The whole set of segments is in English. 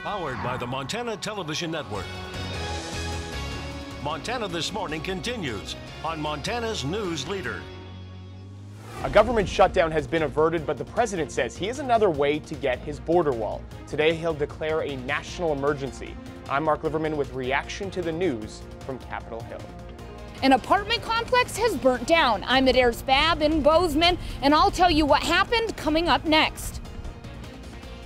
Powered by the Montana Television Network. Montana This Morning continues on Montana's News Leader. A government shutdown has been averted, but the president says he has another way to get his border wall. Today, he'll declare a national emergency. I'm Mark Liverman with reaction to the news from Capitol Hill. An apartment complex has burnt down. I'm at Adair Spab in Bozeman, and I'll tell you what happened coming up next.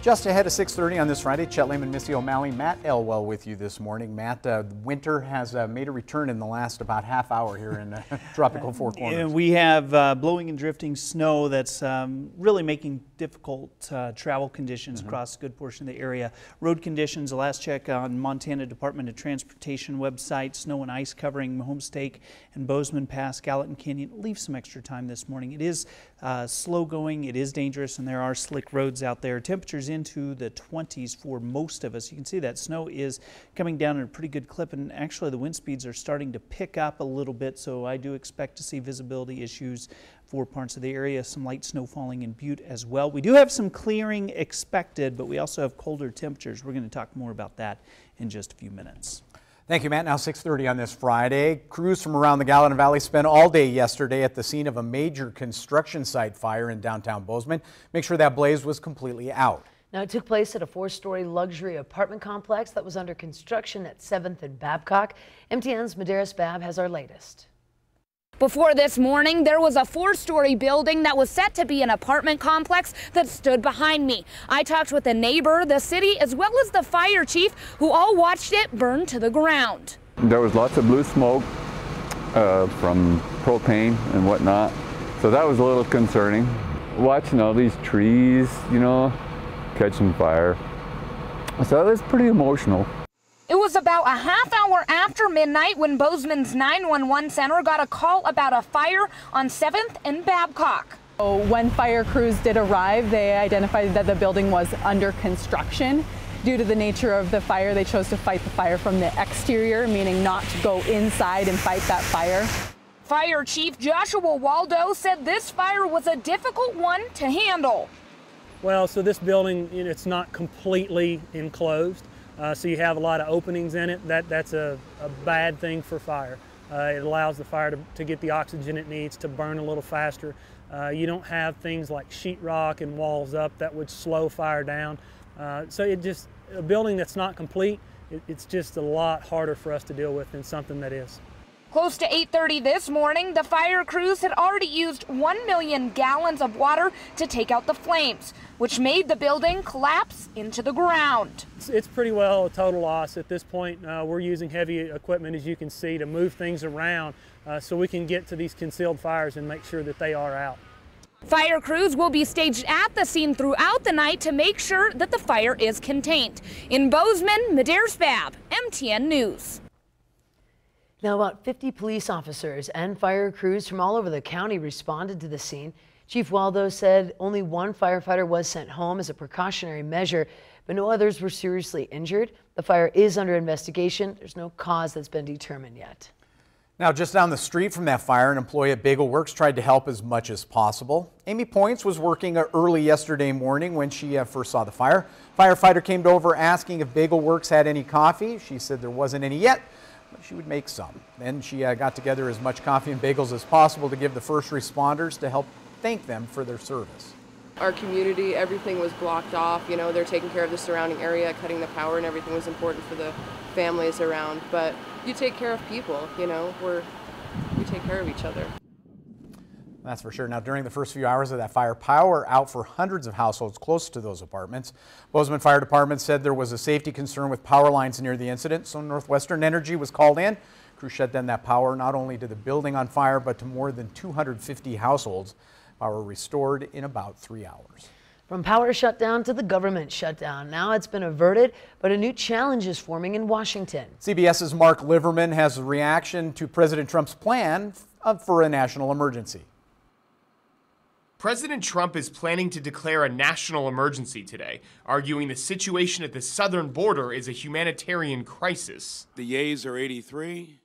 Just ahead of 6:30 on this Friday, Chet Lehman, Missy O'Malley, Matt Elwell with you this morning. Matt, winter has made a return in the last about half hour here in tropical Four Corners. We have blowing and drifting snow that's really making difficult travel conditions across a good portion of the area. Road conditions, the last check on Montana Department of Transportation website, snow and ice covering Homestake and Bozeman Pass, Gallatin Canyon. Leave some extra time this morning. It is slow going, it is dangerous, and there are slick roads out there. Temperatures into the 20s for most of us. You can see that snow is coming down at a pretty good clip, and actually the wind speeds are starting to pick up a little bit, so I do expect to see visibility issues for parts of the area. Some light snow falling in Butte as well. We do have some clearing expected, but we also have colder temperatures. We're going to talk more about that in just a few minutes. Thank you, Matt. Now 6:30 on this Friday. Crews from around the Gallatin Valley spent all day yesterday at the scene of a major construction site fire in downtown Bozeman. Make sure that blaze was completely out. Now, it took place at a 4-story luxury apartment complex that was under construction at 7th and Babcock. MTN's Adair Spab has our latest. Before this morning, there was a 4-story building that was set to be an apartment complex that stood behind me. I talked with a neighbor, the city, as well as the fire chief, who all watched it burn to the ground. There was lots of blue smoke from propane and whatnot, so that was a little concerning. Watching all these trees, you know, catching fire. So it was pretty emotional. It was about a half hour after midnight when Bozeman's 911 center got a call about a fire on 7th and Babcock. When fire crews did arrive, they identified that the building was under construction. Due to the nature of the fire, they chose to fight the fire from the exterior, meaning not to go inside and fight that fire. Fire Chief Joshua Waldo said this fire was a difficult one to handle. Well, so this building, it's not completely enclosed. So you have a lot of openings in it. That's a bad thing for fire. It allows the fire to get the oxygen it needs to burn a little faster. You don't have things like sheetrock and walls up that would slow fire down. So a building that's not complete, it's just a lot harder for us to deal with than something that is. Close to 8:30 this morning, the fire crews had already used 1 million gallons of water to take out the flames, which made the building collapse into the ground. It's pretty well a total loss at this point. We're using heavy equipment, as you can see, to move things around so we can get to these concealed fires and make sure that they are out. Fire crews will be staged at the scene throughout the night to make sure that the fire is contained. In Bozeman, Adair Spab, MTN News. Now, about 50 police officers and fire crews from all over the county responded to the scene. Chief Waldo said only one firefighter was sent home as a precautionary measure, but no others were seriously injured. The fire is under investigation. There's no cause that's been determined yet. Now, just down the street from that fire, an employee at Bagel Works tried to help as much as possible. Amy Points was working early yesterday morning when she first saw the fire. Firefighter came over asking if Bagel Works had any coffee. She said there wasn't any yet, but she would make some. Then she got together as much coffee and bagels as possible to give the first responders to help thank them for their service. Our community, everything was blocked off. You know, they're taking care of the surrounding area, cutting the power, and everything was important for the families around. But you take care of people, you know, we take care of each other. That's for sure. Now, during the first few hours of that fire, power out for hundreds of households close to those apartments. Bozeman Fire Department said there was a safety concern with power lines near the incident, so Northwestern Energy was called in. Crews shut down that power not only to the building on fire, but to more than 250 households. Power restored in about 3 hours. From power shutdown to the government shutdown. Now it's been averted, but a new challenge is forming in Washington. CBS's Mark Liverman has a reaction to President Trump's plan for a national emergency. President Trump is planning to declare a national emergency today, arguing the situation at the southern border is a humanitarian crisis. The yeas are 83,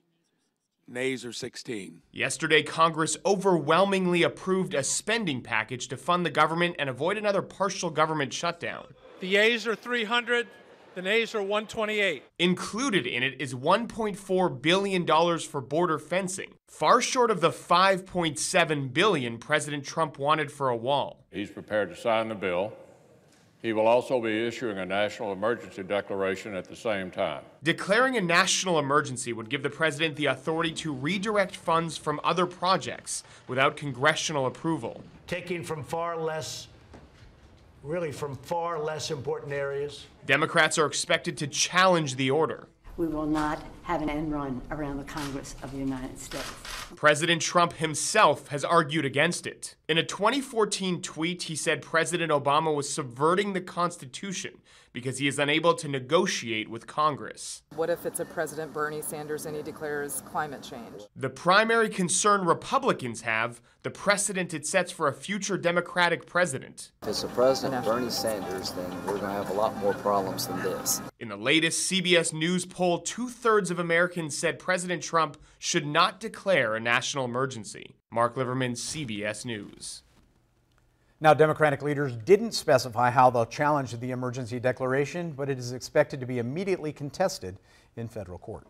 nays are 16. Yesterday, Congress overwhelmingly approved a spending package to fund the government and avoid another partial government shutdown. The yeas are 300, The nays are 128. Included in it is $1.4 billion for border fencing, far short of the $5.7 billion President Trump wanted for a wall. He's prepared to sign the bill. He will also be issuing a national emergency declaration at the same time. Declaring a national emergency would give the president the authority to redirect funds from other projects without congressional approval. Taking from far less important areas. Democrats are expected to challenge the order. We will not have an end run around the Congress of the United States. President Trump himself has argued against it. In a 2014 tweet, he said President Obama was subverting the Constitution because he is unable to negotiate with Congress. What if it's a President Bernie Sanders and he declares climate change? The primary concern Republicans have, the precedent it sets for a future Democratic president. If it's a President Bernie Sanders, then we're going to have a lot more problems than this. In the latest CBS News poll, 2/3 of Americans said President Trump should not declare a national emergency. Mark Liverman, CBS News. Now, Democratic leaders didn't specify how they'll challenge the emergency declaration, but it is expected to be immediately contested in federal court.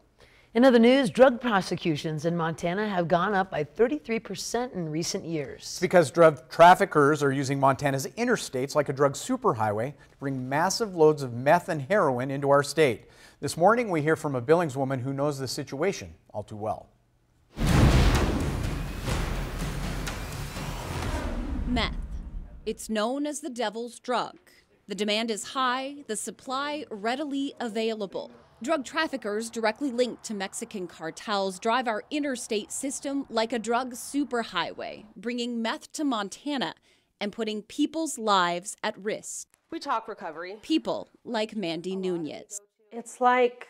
In other news, drug prosecutions in Montana have gone up by 33% in recent years. It's because drug traffickers are using Montana's interstates like a drug superhighway to bring massive loads of meth and heroin into our state. This morning, we hear from a Billings woman who knows the situation all too well. Meth. It's known as the devil's drug. The demand is high, the supply readily available. Drug traffickers directly linked to Mexican cartels drive our interstate system like a drug superhighway, bringing meth to Montana and putting people's lives at risk. We talk recovery. People like Mandy Nunez. It's like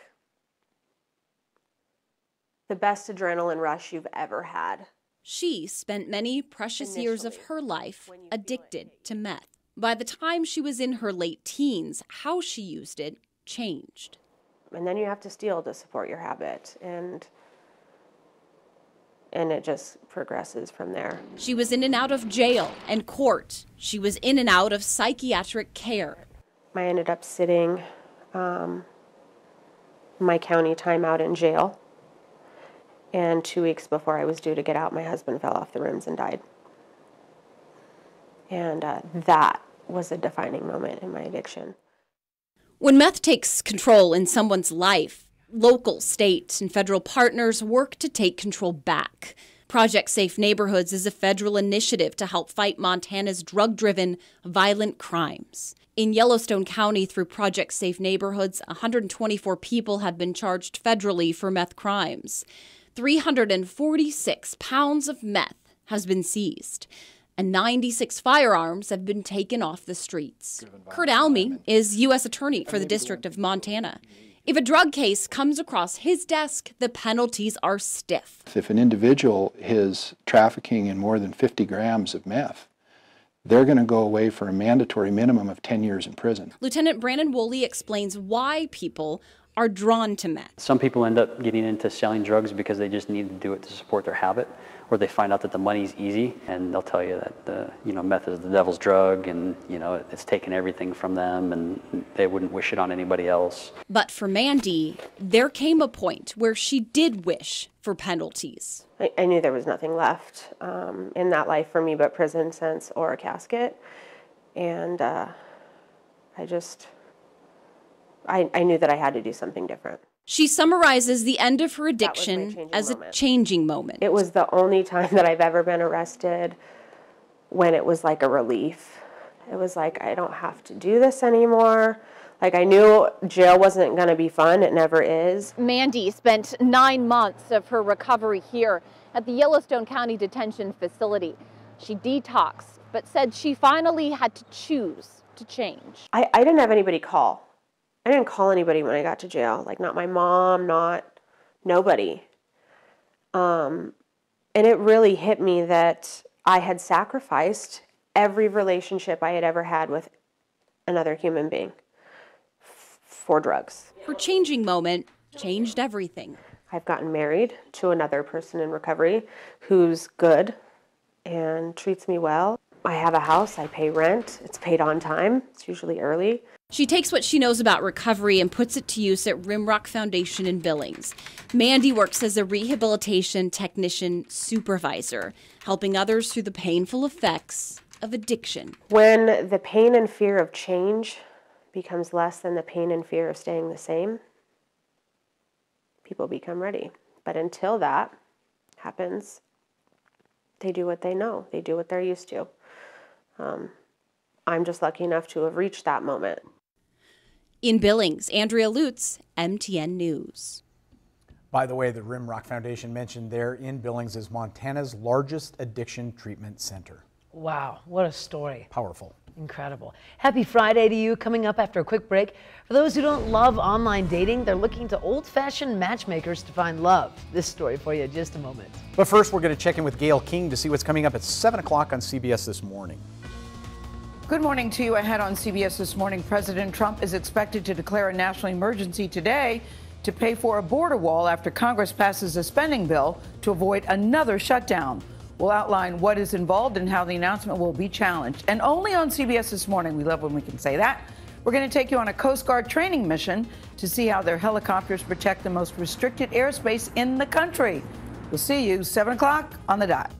the best adrenaline rush you've ever had. She spent many precious years of her life addicted to meth. By the time she was in her late teens, how she used it changed. And then you have to steal to support your habit, and it just progresses from there. She was in and out of jail and court. She was in and out of psychiatric care. I ended up sitting my county time out in jail. And 2 weeks before I was due to get out, my husband fell off the rims and died. And that was a defining moment in my addiction. When meth takes control in someone's life, local, state, and federal partners work to take control back. Project Safe Neighborhoods is a federal initiative to help fight Montana's drug-driven, violent crimes. In Yellowstone County, through Project Safe Neighborhoods, 124 people have been charged federally for meth crimes. 346 pounds of meth has been seized, and 96 firearms have been taken off the streets. Kurt Alme is U.S. Attorney for the District of Montana. If a drug case comes across his desk, the penalties are stiff. If an individual is trafficking in more than 50 grams of meth, they're going to go away for a mandatory minimum of 10 years in prison. Lieutenant Brandon Woolley explains why people are drawn to meth. Some people end up getting into selling drugs because they just need to do it to support their habit, or they find out that the money's easy, and they'll tell you that meth is the devil's drug, and it's taking everything from them, and they wouldn't wish it on anybody else. But for Mandy, there came a point where she did wish for penalties. I knew there was nothing left in that life for me but prison sentence or a casket, and I knew that I had to do something different. She summarizes the end of her addiction as a changing moment. It was the only time that I've ever been arrested when it was like a relief. It was like, I don't have to do this anymore. Like, I knew jail wasn't going to be fun. It never is. Mandy spent 9 months of her recovery here at the Yellowstone County Detention Facility. She detoxed, but said she finally had to choose to change. I didn't have anybody call. I didn't call anybody when I got to jail, like not my mom, nobody. And it really hit me that I had sacrificed every relationship I had ever had with another human being for drugs. Her changing moment changed everything. I've gotten married to another person in recovery who's good and treats me well. I have a house, I pay rent, it's paid on time, it's usually early. She takes what she knows about recovery and puts it to use at Rimrock Foundation in Billings. Mandy works as a rehabilitation technician supervisor, helping others through the painful effects of addiction. When the pain and fear of change becomes less than the pain and fear of staying the same, people become ready. But until that happens, they do what they know. They do what they're used to. I'm just lucky enough to have reached that moment. In Billings, Andrea Lutz, MTN News. By the way, the Rimrock Foundation mentioned there in Billings is Montana's largest addiction treatment center. Wow, what a story. Powerful. Incredible. Happy Friday to you. Coming up after a quick break. For those who don't love online dating, they're looking to old-fashioned matchmakers to find love. This story for you in just a moment. But first, we're going to check in with Gail King to see what's coming up at 7 o'clock on CBS This Morning. Good morning to you. Ahead on CBS This Morning, President Trump is expected to declare a national emergency today to pay for a border wall after Congress passes a spending bill to avoid another shutdown. We'll outline what is involved and how the announcement will be challenged. And only on CBS This Morning, we love when we can say that, we're going to take you on a Coast Guard training mission to see how their helicopters protect the most restricted airspace in the country. We'll see you 7 o'clock on the dot.